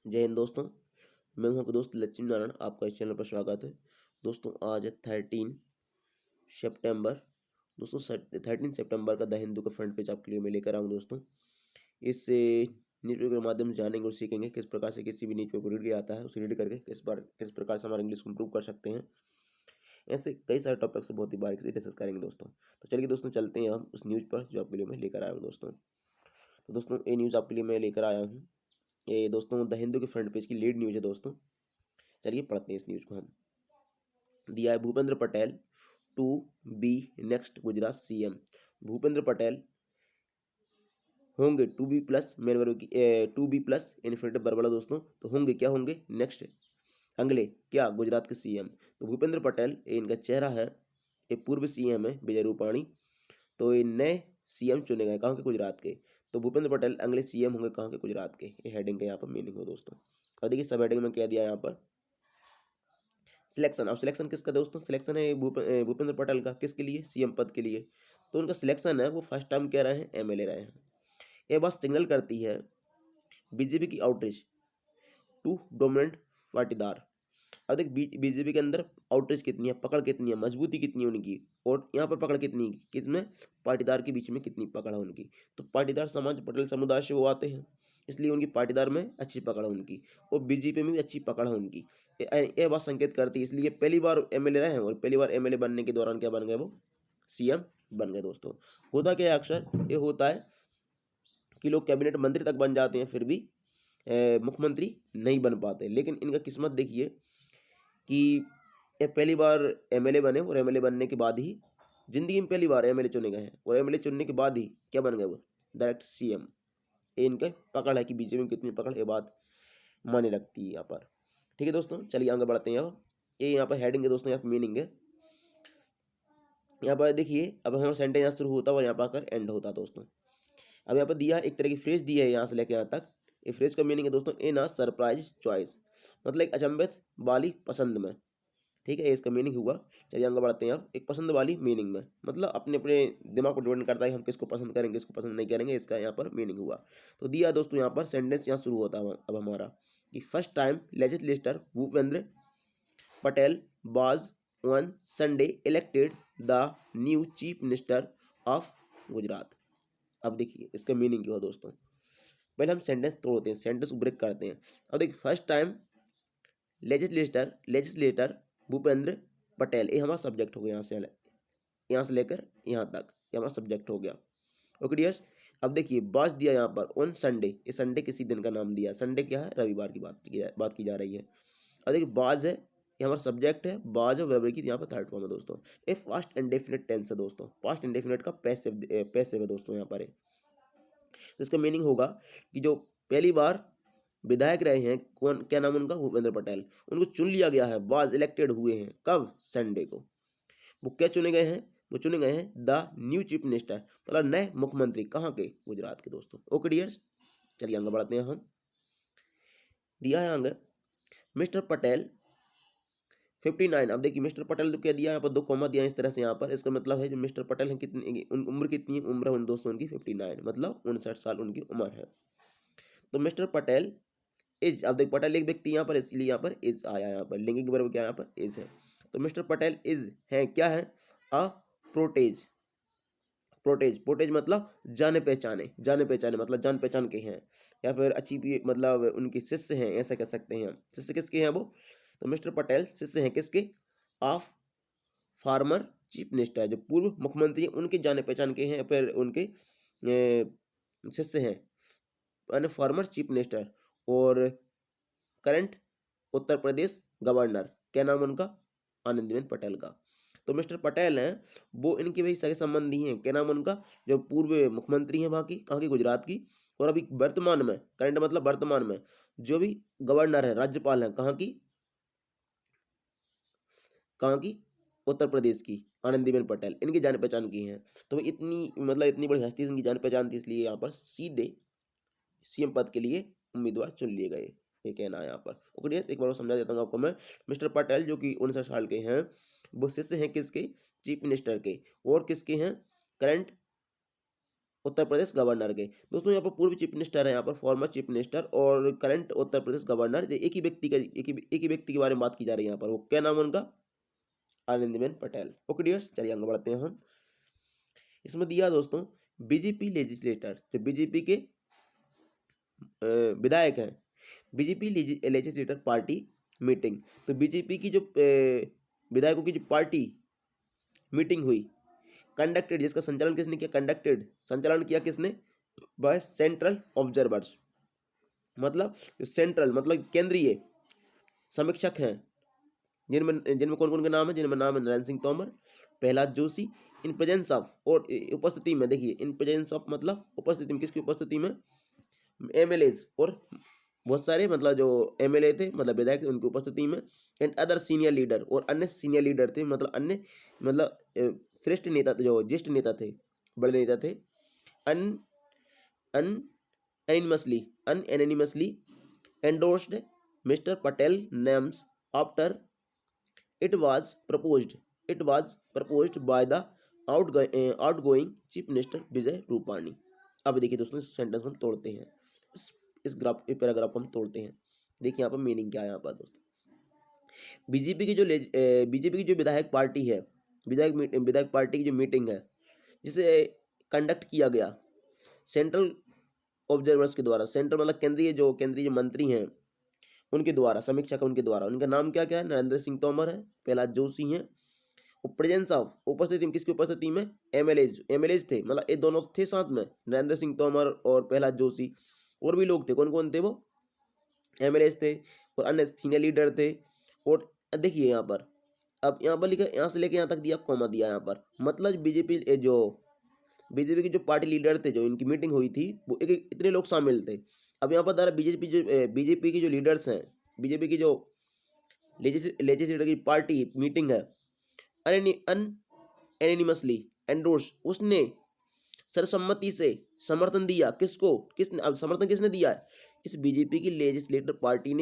जय हिंद दोस्तों। मैं हूं आपका दोस्त लक्ष्मी नारायण। आपका इस चैनल पर स्वागत है। दोस्तों आज है 13 सितंबर। दोस्तों 13 सितंबर का द हिंदू का फ्रंट पेज आपके लिए मैं लेकर आऊँ। दोस्तों इस न्यूज़पेपर के माध्यम से जानेंगे और सीखेंगे किस प्रकार से किसी भी न्यूज़पेपर रीड आता है, उसे रीड करके किस प्रकार से हमारा इंग्लिश को इम्प्रूव कर सकते हैं। ऐसे कई सारे टॉपिक्स से बहुत ही बारीकी से डिस्कस करेंगे दोस्तों। तो चलिए दोस्तों चलते हैं हम उस न्यूज़ पर जो आपके लिए मैं लेकर आया हूँ दोस्तों। तो दोस्तों ये न्यूज़ आपके लिए मैं लेकर आया हूँ। ये दोस्तों द हिंदू के फ्रंट पेज की लीड न्यूज़ है दोस्तों। चलिए पढ़ते हैं इस न्यूज़ को हम। दिया है Bhupendra Patel to be next Gujarat CM. Bhupendra Patel होंगे टू बी प्लस इन्फिनेटिव बरबला दोस्तों। तो होंगे क्या होंगे नेक्स्ट अगले क्या गुजरात के सीएम। तो भूपेंद्र पटेल ये इनका चेहरा है। ये पूर्व सीएम है विजय रूपाणी। तो ये नए सीएम चुने गए कहाँ के, गुजरात के। तो भूपेंद्र पटेल अगले सीएम होंगे कहाँ के, गुजरात के। ये हेडिंग का यहाँ पर मीनिंग हो दोस्तों। और देखिए सब हेडिंग में क्या दिया यहाँ पर, सिलेक्शन। अब सिलेक्शन किसका दोस्तों, सिलेक्शन है भूपेंद्र पटेल का। किसके लिए, सीएम पद के लिए। तो उनका सिलेक्शन है वो फर्स्ट टाइम क्या रहे हैं, एमएलए रहे हैं। ये बात सिग्नल करती है बीजेपी की आउटरीच टू डोमिनेंट पाटीदार। अब देख बीजेपी के अंदर आउटरीच कितनी है, पकड़ कितनी है, मजबूती कितनी है उनकी, और यहाँ पर पकड़ कितनी है, किसमें, पाटीदार के बीच में कितनी पकड़ है उनकी। तो पाटीदार समाज पटेल समुदाय से वो आते हैं, इसलिए उनकी पाटीदार में अच्छी पकड़ है उनकी, और बीजेपी में भी अच्छी पकड़ है उनकी। ये बात संकेत करती है। इसलिए पहली बार एमएलए रहे हैं, और पहली बार एमएलए बनने के दौरान क्या बन गए, वो सीएम बन गए दोस्तों। होता क्या है, अक्सर ये होता है कि लोग कैबिनेट मंत्री तक बन जाते हैं, फिर भी मुख्यमंत्री नहीं बन पाते। लेकिन इनका किस्मत देखिए कि ये पहली बार एमएलए बने, और एमएलए बनने के बाद ही जिंदगी में पहली बार एमएलए चुने गए हैं, और एमएलए चुनने के बाद ही क्या बन गए, वो डायरेक्ट सीएम। ये इनका पकड़ है कि बीजेपी में कितनी पकड़, ये बात माने रखती है यहाँ पर। ठीक है दोस्तों, चलिए आगे बढ़ते हैं। अब ये यहाँ पर हेडिंग है दोस्तों, यहाँ पर मीनिंग है। यहाँ पर देखिए अब हमारा सेंटेंस यहाँ शुरू होता है और यहाँ पर आकर एंड होता है दोस्तों। अब यहाँ पर दिया एक तरह की फ्रेज दी है यहाँ से लेकर यहाँ तक। ये फ्रेज का मीनिंग है दोस्तों, इन अ सरप्राइज चॉइस, मतलब एक अचंभित वाली पसंद में। ठीक है, ये इसका मीनिंग हुआ। चलिए आगे बढ़ते हैं। अब एक पसंद वाली मीनिंग में, मतलब अपने अपने दिमाग को डिपेंड करता है हम किसको पसंद करेंगे, किसको पसंद नहीं करेंगे, इसका यहाँ पर मीनिंग हुआ। तो दिया दोस्तों यहाँ पर सेंटेंस यहाँ शुरू होता है अब हमारा कि first time legislator Bhupendra Patel was on Sunday elected the new chief minister of Gujarat. अब देखिए इसका मीनिंग क्या हुआ दोस्तों। पहले हम सेंटेंस तोड़ते हैं, सेंटेंस को ब्रेक करते हैं। अब देखिए first time legislator Bhupendra Patel, ये हमारा सब्जेक्ट हो गया। यहाँ से लेकर यहाँ तक ये हमारा सब्जेक्ट हो गया। ओके डियर्स, अब देखिए बाज दिया यहाँ पर ऑन संडे, ये संडे किसी दिन का नाम दिया। संडे क्या है, रविवार की बात की जा रही है। अब देखिए बाज है, ये हमारा सब्जेक्ट है। बाज और वर्ब की यहाँ पर थर्ड फॉर्म है दोस्तों। ये पास्ट इंडेफिनिट टेंस है दोस्तों। पास्ट इंडेफिनिट का पैसिव है दोस्तों यहाँ पर। तो इसका मीनिंग होगा कि जो पहली बार विधायक रहे हैं, कौन, क्या नाम उनका, भूपेंद्र पटेल, उनको चुन लिया गया है, वाज इलेक्टेड हुए हैं। कब, संडे को। वो क्या चुने गए हैं, वो चुने गए हैं द न्यू चीफ मिनिस्टर, मतलब नए मुख्यमंत्री, कहाँ के, गुजरात के दोस्तों। ओके डियर्स, चलिए आगे बढ़ते हैं हम। दिया है आगे मिस्टर पटेल 59। अब देखिए मिस्टर पटेल क्या दिया, यहाँ पर दो कॉमा दिया इस तरह से यहाँ पर। इसका मतलब है जो मिस्टर पटेल हैं कितनी उम्र कितनी है, उम्र है उन दोस्तों उनकी 59, मतलब 59 साल उनकी उम्र है। तो मिस्टर पटेल इज, अब देख पटेल एक व्यक्ति यहाँ पर, इसलिए यहाँ पर इज आया। यहाँ पर लिंग के बराबर क्या यहाँ पर इज है। तो मिस्टर पटेल इज है, क्या है, अ प्रोटेज। प्रोटेज मतलब जाने पहचाने मतलब जान पहचान के हैं, या फिर अच्छी भी मतलब उनके शिष्य हैं, ऐसा कह सकते हैं हम। शिष्य किसके हैं वो, तो मिस्टर पटेल शिष्य हैं किसके, ऑफ फार्मर चीफ मिनिस्टर, जो पूर्व मुख्यमंत्री हैं उनके जाने पहचान के हैं, फिर उनके शिष्य हैं, यानी फॉर्मर चीफ मिनिस्टर। और करंट उत्तर प्रदेश गवर्नर, क्या नाम उनका, आनंदीबेन पटेल का। तो मिस्टर पटेल हैं वो इनके वही सगे संबंधी हैं, क्या नाम उनका, जो पूर्व मुख्यमंत्री हैं वहाँ की, कहाँ की, गुजरात की। और अभी वर्तमान में, करंट मतलब वर्तमान में जो भी गवर्नर है, राज्यपाल हैं, कहाँ की, उत्तर प्रदेश की, आनंदीबेन पटेल, इनकी जान पहचान की हैं। तो इतनी मतलब इतनी बड़ी हस्ती इनकी जान पहचान थी, इसलिए यहाँ पर सीधे सीएम पद के लिए उम्मीदवार चुन लिए गए, ये कहना है यहाँ पर। ओके डियर, एक बार और समझा देता हूँ आपको मैं। मिस्टर पटेल जो कि 59 साल के हैं, वो शिष्य हैं किसके, चीफ मिनिस्टर के, और किसके हैं, करंट उत्तर प्रदेश गवर्नर के। दोस्तों यहाँ पर पूर्व चीफ मिनिस्टर है, यहाँ पर फॉर्मर चीफ मिनिस्टर और करंट उत्तर प्रदेश गवर्नर, एक ही व्यक्ति का एक ही व्यक्ति के बारे में बात की जा रही है यहाँ पर। वो क्या नाम है उनका? आनंदीबेन पटेल। ओके डियर्स, चलिए आगे बढ़ते हैं हम। इसमें दिया दोस्तों बीजेपी लेजिस्लेटर, जो बीजेपी के विधायक हैं, बीजेपी लेजिस्लेटर पार्टी मीटिंग। तो बीजेपी की जो विधायकों की जो पार्टी मीटिंग हुई, कंडक्टेड, जिसका संचालन किसने किया? कंडक्टेड, संचालन किया किसने? बाय सेंट्रल ऑब्जर्वर्स, मतलब सेंट्रल मतलब केंद्रीय समीक्षक हैं, जिनमें कौन कौन के नाम है? जिनमें नाम है Narendra Singh Tomar, Prahlad Joshi, in presence of, और उपस्थिति में, देखिए इन प्रेजेंस ऑफ मतलब उपस्थिति में, किसकी उपस्थिति में? एमएलएज, और बहुत सारे मतलब जो एमएलए थे मतलब विधायक थे उनकी उपस्थिति में, एंड अदर सीनियर लीडर, और अन्य सीनियर लीडर थे मतलब अन्य मतलब श्रेष्ठ नेता थे, जो ज्येष्ठ नेता थे, बड़े नेता थे। Unanimously endorsed mister Patel names after it was proposed by the outgoing chief minister Vijay Rupani. अब देखिए दोस्तों इस सेंटेंस को हम तोड़ते हैं, इस पैराग्राफ को हम तोड़ते हैं। देखिए यहाँ पर मीनिंग क्या है यहाँ पर दोस्तों। बीजेपी की जो विधायक पार्टी है, विधायक पार्टी की जो मीटिंग है, जिसे कंडक्ट किया गया सेंट्रल ऑब्जर्वर्स के द्वारा, सेंट्रल मतलब केंद्रीय जो मंत्री हैं उनके द्वारा, समीक्षक उनके द्वारा, उनका नाम क्या क्या है? नरेंद्र सिंह तोमर है, प्रहलाद जोशी हैं, और प्रेजेंस ऑफ, उपस्थिति में, किसकी उपस्थिति में? एमएलएज थे, मतलब ये दोनों थे साथ में, नरेंद्र सिंह तोमर और प्रहलाद जोशी, और भी लोग थे, कौन कौन थे? वो एमएलएज थे और अन्य सीनियर लीडर थे। और देखिए यहाँ पर, अब यहाँ पर लिखा, यहाँ से लेके यहाँ तक दिया, कॉमा दिया यहाँ पर, मतलब बीजेपी की जो पार्टी लीडर थे, जो इनकी मीटिंग हुई थी, वो इतने लोग शामिल थे। अब यहाँ पर द्वारा बीजेपी की जो लीडर्स हैं, बीजेपी की जो लेजिस्लेटर की पार्टी मीटिंग है, अनएनिमसली एंडोर्स, उसने सर्वसम्मति से समर्थन दिया, किसको? अब समर्थन किसने दिया है? इस बीजेपी की लेजिस्लेटर पार्टी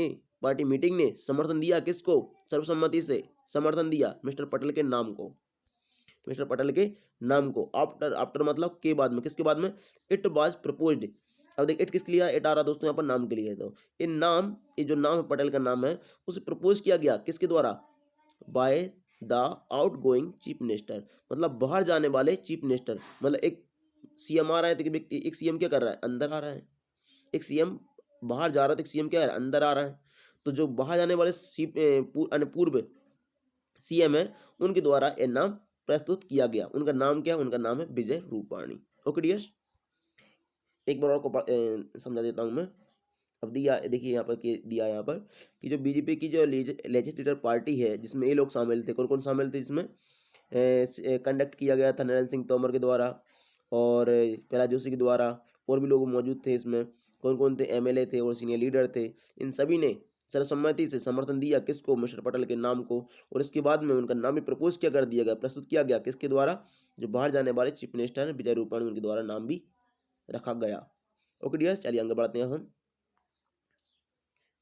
मीटिंग ने समर्थन दिया, किसको? सर्वसम्मति से समर्थन दिया मिस्टर पटेल के नाम को, आफ्टर मतलब के बाद में, किसके बाद में? It was proposed. अब देखिए इट किसके लिए? इट आ रहा दोस्तों यहाँ पर नाम के लिए, तो ये जो नाम है पटेल का नाम है, उसे प्रपोज किया गया किसके द्वारा? Bye the outgoing chief minister, मतलब बाहर जाने वाले चीफ मिनिस्टर, मतलब एक सीएम आ रहा है तो एक सीएम क्या कर रहा है? अंदर आ रहा है। एक सीएम बाहर जा रहा है तो एक सीएम क्या है? अंदर आ रहा है। तो जो बाहर जाने वाले पूर्व सीएम है, उनके द्वारा यह नाम प्रस्तुत किया गया। उनका नाम क्या है? उनका नाम है विजय रूपाणी। ओके डियर्स, एक बार आपको समझा देता हूँ मैं। अब देखिए यहाँ पर यहाँ पर कि जो बीजेपी की जो लेजिस्लेटर पार्टी है, जिसमें ये लोग शामिल थे, कौन कौन शामिल थे? जिसमें कंडक्ट किया गया था नरेंद्र सिंह तोमर के द्वारा और प्रहलाद जोशी के द्वारा, और भी लोग मौजूद थे इसमें। कौन कौन थे? एमएलए थे और सीनियर लीडर थे। इन सभी ने सर्वसम्मति से समर्थन दिया किसको? मिस्टर पटेल के नाम को। और इसके बाद में उनका नाम भी प्रपोज किया कर दिया गया, प्रस्तुत किया गया, किसके द्वारा? जो बाहर जाने वाले चीफ मिनिस्टर विजय रूपाणी, उनके द्वारा नाम भी रखा गया। ओके डियर्स, चलिए आगे बढ़ते हैं हम।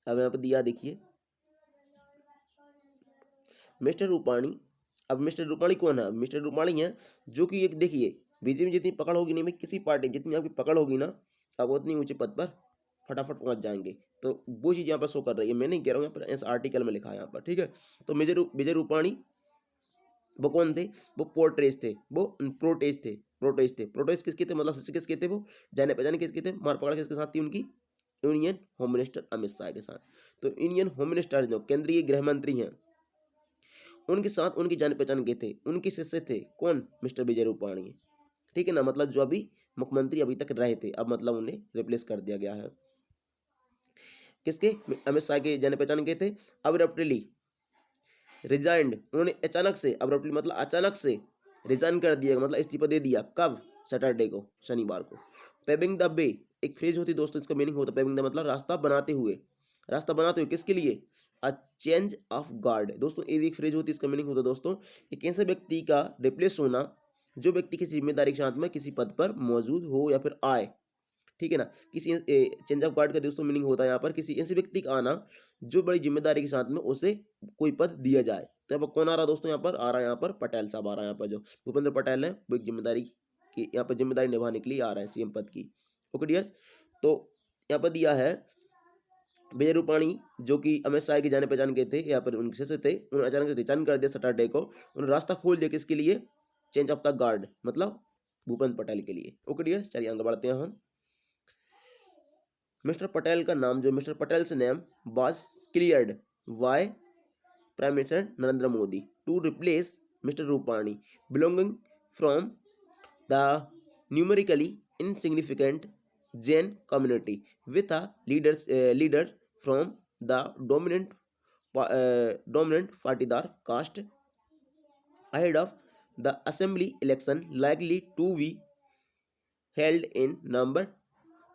अब यहाँ पर दिया देखिए मिस्टर रूपाणी। अब मिस्टर रूपाणी कौन है? मिस्टर रूपाणी है जो कि एक, देखिए बीजेपी में जितनी पकड़ होगी नहीं भाई, किसी पार्टी में जितनी आपकी पकड़ होगी ना, आप उतनी ऊंचे पद पर फटाफट पहुंच जाएंगे। तो वो चीज़ यहाँ पर शो कर रही है, मैं नहीं कह रहा हूँ, यहाँ पर इस आर्टिकल में लिखा है यहाँ पर, ठीक है। तो विजय रूपाणी वो कौन थे? वो प्रोटेस्ट किसके थे? मतलब शिष्य किसके थे? वो जाने पहचाने किसके थे? मार पकड़ किसके साथ थी उनकी? Union home minister Amit Shah के साथ। तो यूनियन होम मिनिस्टर जो केंद्रीय गृह मंत्री हैं, उनके साथ उनकी जाने पहचान के थे, उनके शिष्य थे। कौन? मिस्टर विजय रूपाणी, ठीक है ना। मतलब जो अभी मुख्यमंत्री अभी तक रहे थे, अब मतलब उन्हें रिप्लेस कर दिया गया है। किसके? अमित शाह के जाने पहचान के थे। अब्रप्टली रिजाइंड, उन्होंने अचानक से, अब्रप्टली मतलब अचानक से रिजाइन कर दिया, मतलब इस्तीफा दे दिया। कब? सैटरडे को, शनिवार को। पेविंग द वे, एक फ्रेज होती है दोस्तों, इसका मीनिंग होता है पेविंग द मतलब रास्ता बनाते हुए। रास्ता बनाते हुए किसके लिए? A change of guard. दोस्तों ये भी एक फ्रेज होती है, इसका मीनिंग होता है दोस्तों एक ऐसे व्यक्ति का रिप्लेस होना जो व्यक्ति किसी जिम्मेदारी के साथ में किसी पद पर मौजूद हो या फिर आए, ठीक है ना। किसी चेंज ऑफ गार्ड का दोस्तों मीनिंग होता है यहाँ पर किसी ऐसे व्यक्ति का आना जो बड़ी जिम्मेदारी के साथ में उसे कोई पद दिया जाए। तो यहाँ पर कौन आ रहा है दोस्तों? यहाँ पर आ रहा है, यहाँ पर पटेल साहब आ रहा है। यहाँ पर जो भूपेंद्र पटेल है वो एक जिम्मेदारी की यहाँ पर जिम्मेदारी निभाने के लिए आ रहा है सीएम पद की। ओके डियर्स, तो यहाँ पर दिया है विजय रूपाणी जो कि अमित शाह के जाने पहचान के थे, यहाँ पर उनके सदस्य थे, उन्होंने अचानक रिजाइन कर दिया सैटरडे को। उन्होंने रास्ता खोल दिया किसके लिए, चेंज ऑफ द गार्ड, मतलब भूपेंद्र पटेल के लिए। ओके डियर्स, चलिए आगे बढ़ते हैं हम। मिस्टर पटेल का नाम, जो mister Patel's name was cleared by prime minister Narendra Modi to replace mister Rupani belonging from the numerically insignificant Jain community with a leader from the dominant partidar caste ahead of the assembly election likely to be held in November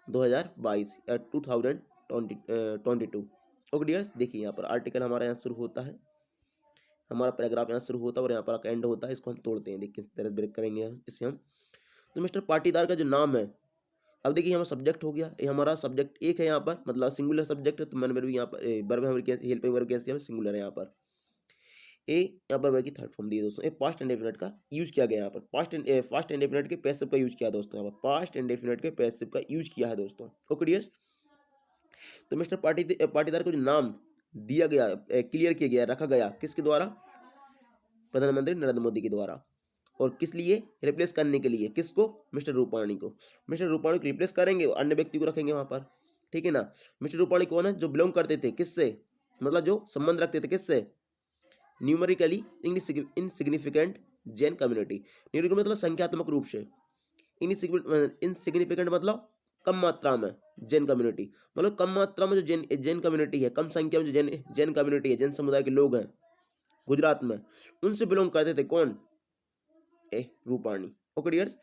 2022 या 2022। Okay dears, देखिए यहाँ पर article हमारा यहाँ शुरू होता है, हमारा पैराग्राफ यहाँ शुरू होता है और यहाँ पर एंड होता है। इसको हम तोड़ते हैं, देखिए किस तरह ब्रेक करेंगे इसे हम। तो मिस्टर पाटीदार का जो नाम है, अब देखिए हमारा सब्जेक्ट हो गया, ये हमारा सब्जेक्ट एक है यहाँ पर, मतलब सिंगुलर सब्जेक्ट है, तो मैंने भी यहाँ पर वर्ब है, हेल्पिंग वर्ब कैसे सिंगुलर है यहाँ पर। ए यहाँ पर वर्ब की थर्ड फॉर्म दी है दोस्तों। ये पास्ट इंडेफिनिट का यूज किया गया यहाँ पर, पास्ट इंडेफिनिट के पैसिव का यूज किया दोस्तों, यहाँ पर पास्ट इंडेफिनिट के पैसिव का यूज किया है दोस्तों। ओके डियर्स, तो मिस्टर पाटीदार को जो नाम दिया गया, क्लियर किया गया, रखा गया किसके द्वारा, प्रधानमंत्री नरेंद्र मोदी के द्वारा। और किस लिए, रिप्लेस करने के लिए, किसको, मिस्टर रूपाणी को। मिस्टर रूपाणी को रिप्लेस करेंगे और अन्य व्यक्ति को रखेंगे वहां पर, ठीक है ना। मिस्टर रूपाणी कौन है, जो बिलोंग करते थे किससे, मतलब जो संबंध रखते थे किससे, numerically insignificant Jain community. Numerical मतलब संख्यात्मक रूप से, इनसिग्निफिकेंट मतलब कम मात्रा में, जैन कम्युनिटी मतलब कम मात्रा में जो जैन कम्युनिटी है, कम संख्या में जो जैन कम्युनिटी है, जैन समुदाय के लोग हैं गुजरात में, उनसे बिलोंग करते थे कौन, रूपाणी। ओके डियर्स,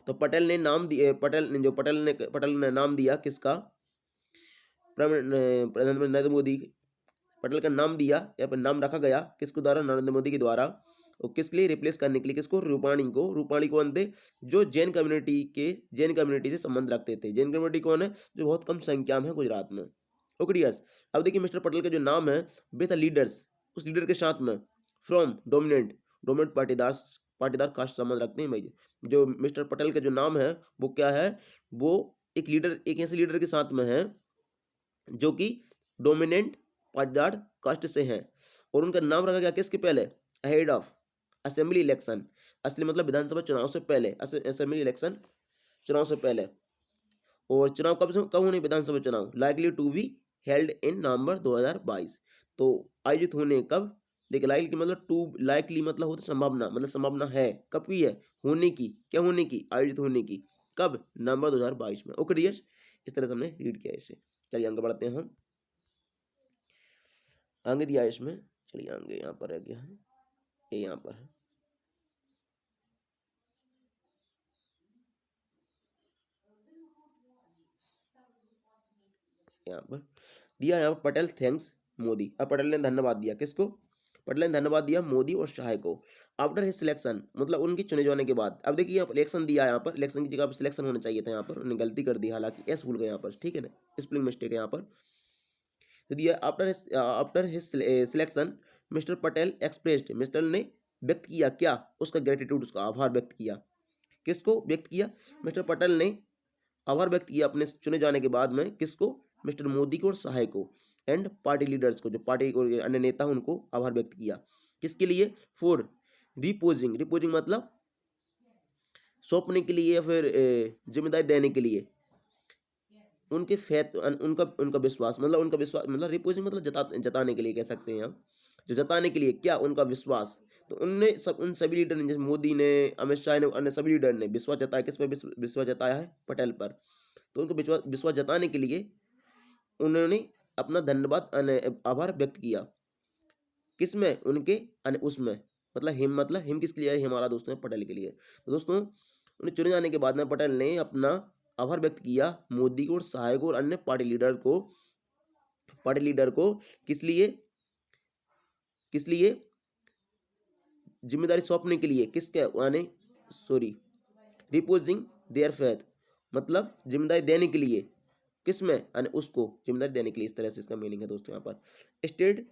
तो पटेल ने नाम दिया, पटेल ने नाम दिया किसका, प्रधानमंत्री नरेंद्र मोदी, पटेल का नाम दिया, या फिर नाम रखा गया किसके द्वारा, नरेंद्र मोदी के द्वारा। और किसके लिए, रिप्लेस करने के लिए, किसको, रूपाणी को। रूपाणी कौन थे, जो जैन कम्युनिटी से संबंध रखते थे। जैन कम्युनिटी कौन है, जो बहुत कम संख्या में है गुजरात में। ओके डियर्स, अब देखिए मिस्टर पटेल का जो नाम है, विद लीडर्स, उस लीडर के साथ में, फ्रॉम डोमिनेंट पाटीदार कास्ट संबंध रखते हैं भाई। जो मिस्टर पटेल का जो नाम है वो क्या है, वो एक ऐसे लीडर के साथ में है जो कि डोमिनेंट पाटीदार कास्ट से हैं, और उनका नाम रखा गया किसके पहले, अहेड ऑफ असेंबली इलेक्शन। असली मतलब विधानसभा चुनाव से पहले, असेंबली इलेक्शन चुनाव से पहले। और चुनाव कब होने, विधानसभा चुनाव, likely to be held in November 2022, तो आयोजित होने कब, देखिए लाइकली मतलब टू, लाइकली मतलब होता संभावना, मतलब संभावना है, कब की है, होने की, क्या होने की, आयोजित होने की, कब, नवंबर 2022 में। ओके डियर्स, इस तरह से हमने रीड किया इसे। चलिए आगे बढ़ते हैं हम, आगे दिया है इसमें, चलिए आगे यहाँ पर है, क्या है ये, यहाँ पर है, यहाँ पर दिया, यहाँ पर पटेल थैंक्स मोदी। अब पटेल ने धन्यवाद दिया किसको, पटेल ने धन्यवाद दिया मोदी और शाह को। आफ्टर हिज सिलेक्शन मतलब उनके चुने जाने के बाद। अब देखिए यहाँ पर इलेक्शन दिया, यहाँ पर इलेक्शन की जगह पर सिलेक्शन होना चाहिए था, यहाँ पर उन्होंने गलती कर दी, हालांकि एस भूल गए यहाँ पर, ठीक है ना, स्पेलिंग मिस्टेक है यहाँ पर। तो दिया after his selection mister Patel expressed, mister ने व्यक्त किया क्या, उसका ग्रेटिट्यूड, उसका आभार व्यक्त किया। किसको व्यक्त किया, मिस्टर पटेल ने आभार व्यक्त किया अपने चुने जाने के बाद में, किसको, मिस्टर मोदी को और शाह को, एंड पार्टी लीडर्स को, जो पार्टी को अन्य नेता उनको आभार व्यक्त किया। किसके लिए, फॉर रिपोजिंग मतलब सौंपने के लिए या फिर जिम्मेदारी देने के लिए, उनके फेथ, उनका विश्वास मतलब रिपोजिंग मतलब जताने के लिए कह सकते हैं हम, जो जताने के लिए क्या, उनका विश्वास। तो उन सभी लीडर ने, जैसे मोदी ने, अमित शाह ने, अन्य सभी लीडर ने विश्वास जताया, किस पर विश्वास जताया है, पटेल पर। तो उनको विश्वास जताने के लिए उन्होंने अपना धन्यवाद आभार व्यक्त किया, किसमें, उनके उसमें, मतलब हिम किसके लिए, हमारा दोस्तों पटेल के लिए। तो दोस्तों उन्हें चुने जाने के बाद में पटेल ने अपना आभार व्यक्त किया मोदी को और शाह को और अन्य पार्टी लीडर को किस लिए जिम्मेदारी सौंपने के लिए, किसके रिपोजिंग देयर फेथ मतलब जिम्मेदारी देने के लिए, किसमें, उसको जिम्मेदारी देने के लिए। इस तरह से इसका मीनिंग है दोस्तों। यहाँ पर स्टेट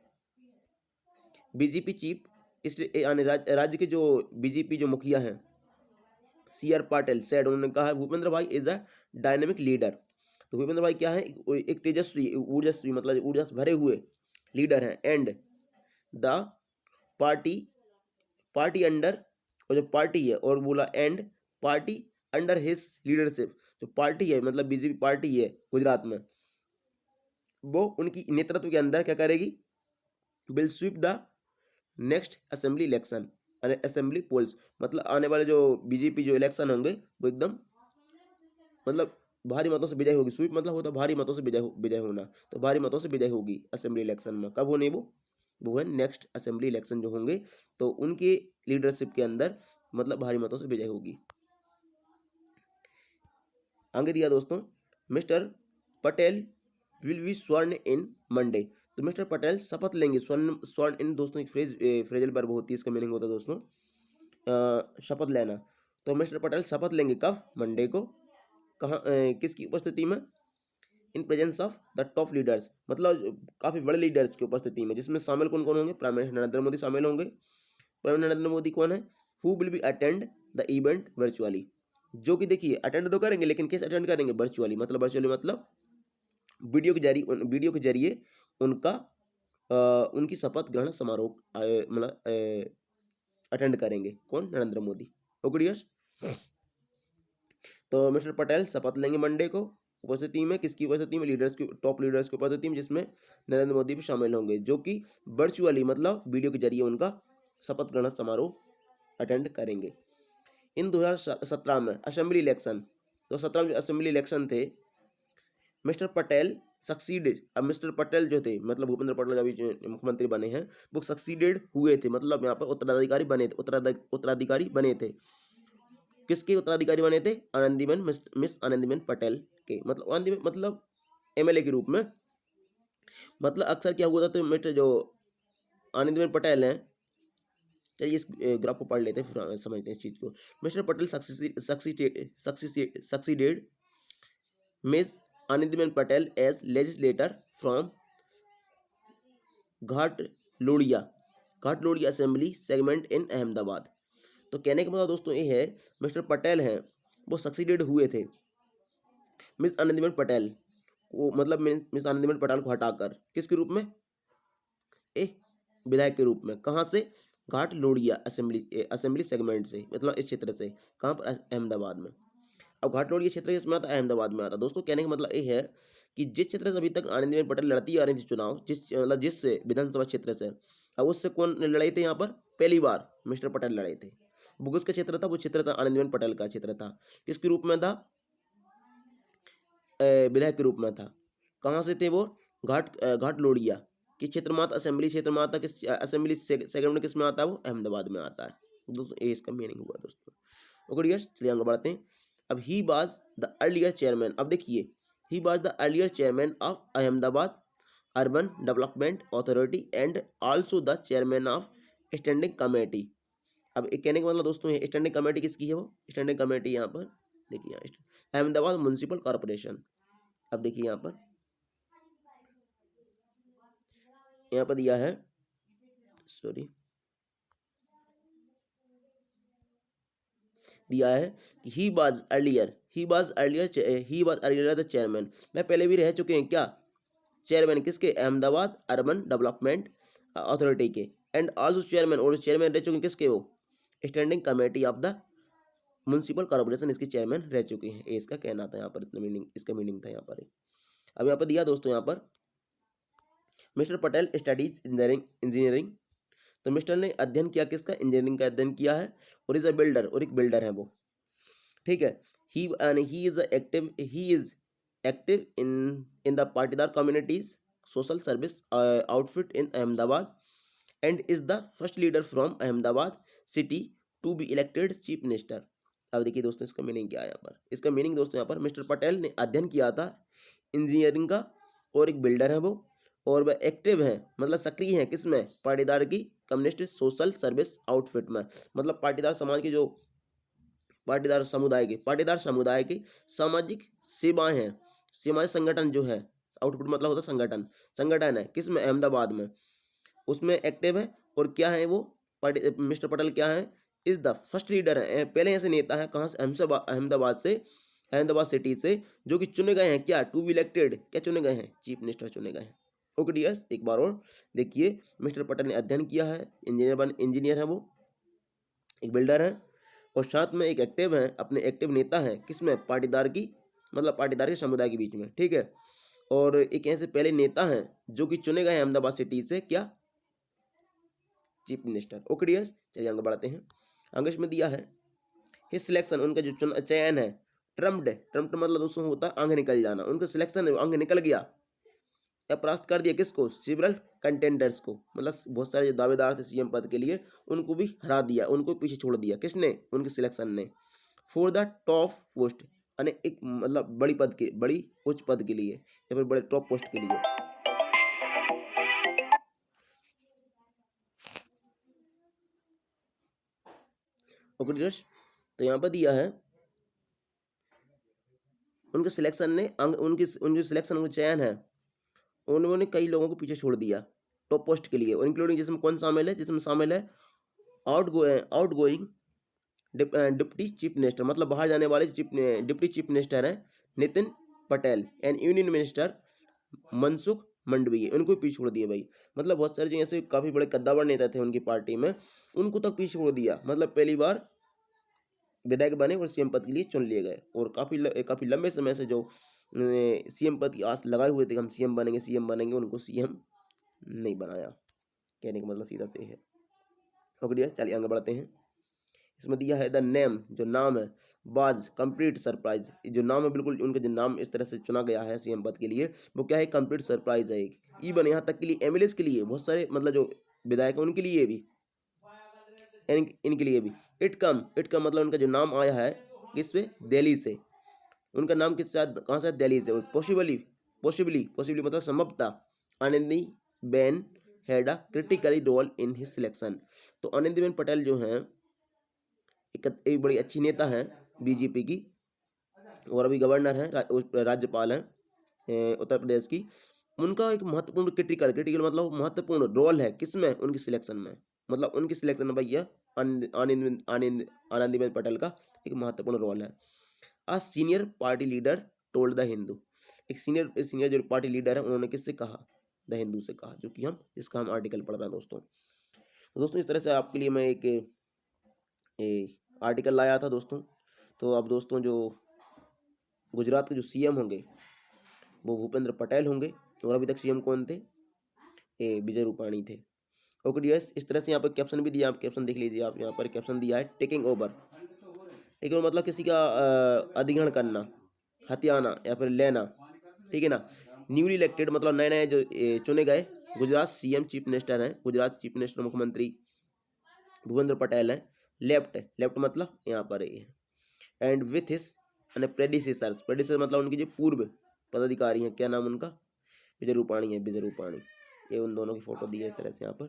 बीजेपी चीफ, राज्य के जो बीजेपी जो मुखिया हैं, C.R. पाटिल सेड, उन्होंने कहा भूपेंद्र भाई इज अ डायनेमिक लीडर। तो भूपेंद्र भाई क्या है, एक तेजस्वी ऊर्जस्वी मतलब ऊर्जा से भरे हुए लीडर हैं। एंड द पार्टी अंडर, और जो पार्टी है, और बोला and party under his leadership, जो पार्टी है मतलब बीजेपी पार्टी है गुजरात में, वो उनकी नेतृत्व के अंदर क्या करेगी, will sweep the next assembly election, assembly polls, मतलब आने वाले जो बीजेपी जो इलेक्शन होंगे वो एकदम मतलब भारी मतों से विजय होगी। स्वीप मतलब होता है भारी मतों से विजय होना, तो भारी मतों से विजय होगी असेंबली इलेक्शन में। कब होने वो है नेक्स्ट असेंबली इलेक्शन जो होंगे, तो उनके लीडरशिप के अंदर मतलब भारी मतों से विजय होगी। आगे दिया दोस्तों, मिस्टर पटेल विल बी स्वर्ण इन मंडे। तो मिस्टर पटेल शपथ लेंगे, स्वर्ण इन दोस्तों एक फ्रेजल वर्ब होती है, इसका मीनिंग होता है दोस्तों शपथ लेना। तो मिस्टर पटेल शपथ लेंगे कब, मंडे को। कहाँ किसकी उपस्थिति में, in presence of the top leaders, मतलब काफ़ी बड़े लीडर्स की उपस्थिति में, जिसमें शामिल कौन कौन होंगे, प्राइम मिनिस्टर नरेंद्र मोदी शामिल होंगे। प्राइम मिनिस्टर नरेंद्र मोदी कौन है, who will be attend the event virtually, जो कि देखिए अटेंड तो करेंगे लेकिन कैसे अटेंड करेंगे, वर्चुअली मतलब वीडियो के जरिए उनका उनकी शपथ ग्रहण समारोह मतलब अटेंड करेंगे, कौन, नरेंद्र मोदी। ओके डियर्स, तो मिस्टर पटेल शपथ लेंगे मंडे को, उपस्थिति में किसकी उपस्थिति में, लीडर्स की, टॉप लीडर्स की उपस्थिति में, जिसमें नरेंद्र मोदी भी शामिल होंगे, जो कि वर्चुअली मतलब वीडियो के जरिए उनका शपथ ग्रहण समारोह अटेंड करेंगे। इन 2017 में असेंबली इलेक्शन, तो 17 में जो असेंबली इलेक्शन थे, मिस्टर पटेल सक्सीडेड। अब मिस्टर पटेल जो थे मतलब भूपेंद्र पटेल जो अभी मुख्यमंत्री बने हैं, वो सक्सीडेड हुए थे, मतलब यहाँ पर उत्तराधिकारी बने थे। किसके उत्तराधिकारी बने थे, आनंदीबेन मिस आनंदीबेन पटेल के, मतलब आनंदीबेन मतलब एमएलए के रूप में। मतलब अक्सर क्या हुआ था, तो मिस्टर जो आनंदीबेन पटेल हैं, चलिए इस ग्राफ को पढ़ लेते हैं फिर समझते हैं इस चीज़ को। Mister Patel succeeded miss Anandiben Patel as legislator from Ghatlodia assembly segment in Ahmedabad. तो कहने का मतलब दोस्तों ये है, मिस्टर पटेल हैं वो सक्सीडेड हुए थे मिस आनंदीबेन पटेल को, मतलब मिस आनंदीबेन पटेल को हटाकर किसके रूप में, एक विधायक के रूप में। कहाँ से, घाटलोड़िया असेंबली सेगमेंट से, मतलब इस क्षेत्र से, कहाँ पर, अहमदाबाद में। अब घाटलोड़िया क्षेत्र इसमें आता है, अहमदाबाद में आता है। दोस्तों कहने का मतलब ये है कि जिस क्षेत्र से अभी तक आनंदीबेन पटेल लड़ती आ रही थी चुनाव, जिस विधानसभा क्षेत्र से, अब उससे कौन लड़े थे यहाँ पर, पहली बार मिस्टर पटेल लड़े थे। वो किसका क्षेत्र था, वो क्षेत्र था आनंदीबेन पटेल का क्षेत्र था। किसके रूप में था, विधायक के रूप में था। कहाँ से थे वो, घाटलोड़िया की क्षेत्र में आता, असेंबली क्षेत्र में आता, किस असेंबली सेगमेंट किस में आता है, वो अहमदाबाद में आता है दोस्तों। ये इसका मीनिंग हुआ दोस्तों। ओके डियर, चलिए आगे बढ़ते हैं। अब he was the earlier chairman, अब देखिए he was the earlier chairman of Ahmedabad urban development authority and also the chairman of standing committee. अब एक कहने का मतलब दोस्तों है, स्टैंडिंग कमेटी किसकी है, वो स्टैंडिंग कमेटी यहाँ पर देखिए, यहाँ अहमदाबाद म्युनिसिपल कॉर्पोरेशन। अब देखिए यहाँ पर दिया है, सॉरी दिया है कि he was earlier the chairman, मैं पहले भी रह चुके हैं क्या, चेयरमैन किसके, अहमदाबाद अर्बन डेवलपमेंट अथॉरिटी के, एंड आल्सो चेयरमैन, और चेयरमैन रह चुके हैं किसके, वो standing committee of the municipal corporation, इसके चेयरमैन रह चुके हैं। ये इसका कहना था यहाँ पर, इतना मीनिंग इसका मीनिंग था यहाँ पर। अब यहाँ पर दिया दोस्तों, यहाँ पर मिस्टर पटेल स्टडीज इंजीनियरिंग। तो मिस्टर ने अध्ययन किया किसका, इंजीनियरिंग का अध्ययन किया है, और इज अ बिल्डर, और एक बिल्डर है वो, ठीक है। He is active in the Patidar communities social service outfit in Ahmedabad and is the first leader from Ahmedabad city to be elected chief minister. अब देखिए दोस्तों इसका मीनिंग क्या है यहाँ पर, इसका मीनिंग दोस्तों यहाँ पर, मिस्टर पटेल ने अध्ययन किया था इंजीनियरिंग का, और एक बिल्डर है वो, और वह एक्टिव है मतलब सक्रिय है किसमें, पाटीदार की कम्युनिस्ट सोशल सर्विस आउटफिट में, मतलब पाटीदार समाज की जो पाटीदार समुदाय की सामाजिक सेवाएं हैं, सामाजिक संगठन जो है, आउटफिट मतलब होता है संगठन है किसमें, अहमदाबाद में, उसमें एक्टिव है। और क्या है वो, मिस्टर पटेल क्या है, इज द फर्स्ट लीडर है, पहले ऐसे नेता है कहाँ से, अहमदाबाद सिटी से, जो कि चुने गए हैं क्या, टू बी इलेक्टेड, क्या चुने गए हैं, चीफ मिनिस्टर चुने गए हैं। ओके डियर्स, एक बार और देखिए, मिस्टर पटेल ने अध्ययन किया है, इंजीनियर है वो, एक बिल्डर है, और साथ में एक एक्टिव है, अपने एक्टिव नेता है, किसमें, पाटीदार की, मतलब पाटीदार के समुदाय के बीच में, ठीक है। और एक ऐसे पहले नेता हैं जो कि चुने गए हैं अहमदाबाद सिटी से, क्या, चीफ मिनिस्टर। ओके डियर्स, चलिए आगे बढ़ते हैं। आगे इसमें दिया है हिज सिलेक्शन, उनका जो चयन है, ट्रम्प्ड मतलब दोस्तों होता है आगे निकल जाना, उनका सिलेक्शन है आगे निकल गया, या परास्त कर दिया, किसको, सिवरल कंटेंडर्स को, मतलब बहुत सारे जो दावेदार थे सीएम पद के लिए, उनको भी हरा दिया, उनको पीछे छोड़ दिया, किसने, उनके सिलेक्शन ने, फॉर द टॉप पोस्ट, यानी एक मतलब बड़ी उच्च पद के लिए, या फिर बड़े टॉप पोस्ट के लिए। ओके डियर्स, तो यहाँ पर दिया है उनके सिलेक्शन ने उनके सिलेक्शन का चयन है, उन्होंने कई लोगों को पीछे छोड़ दिया टॉप पोस्ट के लिए, और इंक्लूडिंग जिसमें कौन शामिल है, जिसमें शामिल है out going deputy chief minister, मतलब बाहर जाने वाले डिप्टी चीफ मिनिस्टर हैं Nitin Patel, and union minister Mansukh Mandaviya, उनको भी पीछे छोड़ दिया भाई। मतलब बहुत सारे जो ऐसे काफ़ी बड़े कद्दावर नेता थे उनकी पार्टी में, उनको तक पीछे छोड़ दिया, मतलब पहली बार विधायक बने और सीएम पद के लिए चुन लिए गए, और काफ़ी लंबे समय से जो सीएम पद की आस लगाए हुए थे, हम सीएम बनेंगे, उनको सीएम नहीं बनाया, कहने का मतलब सीधा से है। ओके डियर, चलिए आगे बढ़ते हैं। इसमें दिया है द नेम, जो नाम है, बाज कंप्लीट सरप्राइज, जो नाम है बिल्कुल, उनका जो नाम इस तरह से चुना गया है सीएम पद के लिए, वो क्या है, कंप्लीट सरप्राइज है। इवन यहाँ तक के लिए एमएलएस के लिए, बहुत सारे मतलब जो विधायक हैं उनके लिए भी, इनके लिए भी, इट कम मतलब उनका जो नाम आया है किस पे, दिल्ली से, उनका नाम किस साथ, कहाँ से, दिल्ली से, और पॉसिबली मतलब संभवतः Anandi ben had a critically role in his selection. तो आनंदीबेन पटेल जो हैं एक बड़ी अच्छी नेता हैं बीजेपी की, और अभी गवर्नर हैं, राज्यपाल हैं उत्तर प्रदेश की। उनका एक महत्वपूर्ण क्रिटिकल मतलब महत्वपूर्ण रोल है किसमें, उनकी सिलेक्शन में, मतलब उनकी सिलेक्शन में भैया आनंदीबेन पटेल का एक महत्वपूर्ण रोल है। A senior party leader told the Hindu, एक सीनियर जो पार्टी लीडर है उन्होंने किससे कहा, द हिंदू से कहा, जो कि इसका हम आर्टिकल पढ़ रहे हैं दोस्तों। तो दोस्तों इस तरह से आपके लिए मैं एक आर्टिकल लाया था दोस्तों। तो अब दोस्तों जो गुजरात के जो सीएम होंगे वो भूपेंद्र पटेल होंगे, और अभी तक सीएम कौन थे, विजय रूपाणी थे। ओके डियर्स, इस तरह से यहाँ पर कैप्शन भी दिया, आप कैप्शन देख लीजिए, आप यहाँ पर कैप्शन दिया है टेकिंग ओवर, मतलब किसी का अधिग्रहण करना, हथियाना या फिर लेना, ठीक है ना। न्यूली इलेक्टेड मतलब नए नए जो चुने गए गुजरात सीएम चीफ मिनिस्टर हैं, गुजरात चीफ मिनिस्टर मुख्यमंत्री भूपेंद्र पटेल हैं। लेफ्ट मतलब यहाँ पर है, एंड विथ हिज प्रेडिसेसर्स मतलब उनके जो पूर्व पदाधिकारी हैं, क्या नाम उनका, विजय रूपाणी, ये उन दोनों की फोटो दी है इस तरह से यहाँ पर।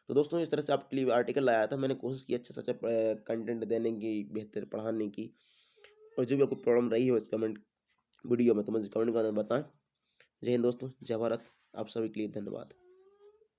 तो दोस्तों इस तरह से आपके लिए आर्टिकल लाया था, मैंने कोशिश की अच्छा से अच्छा कंटेंट देने की, बेहतर पढ़ाने की, और जो भी आपको प्रॉब्लम रही हो इस कमेंट वीडियो में तो मुझे कमेंट करके बताएं। जय हिंद दोस्तों, जय भारत, आप सभी के लिए धन्यवाद।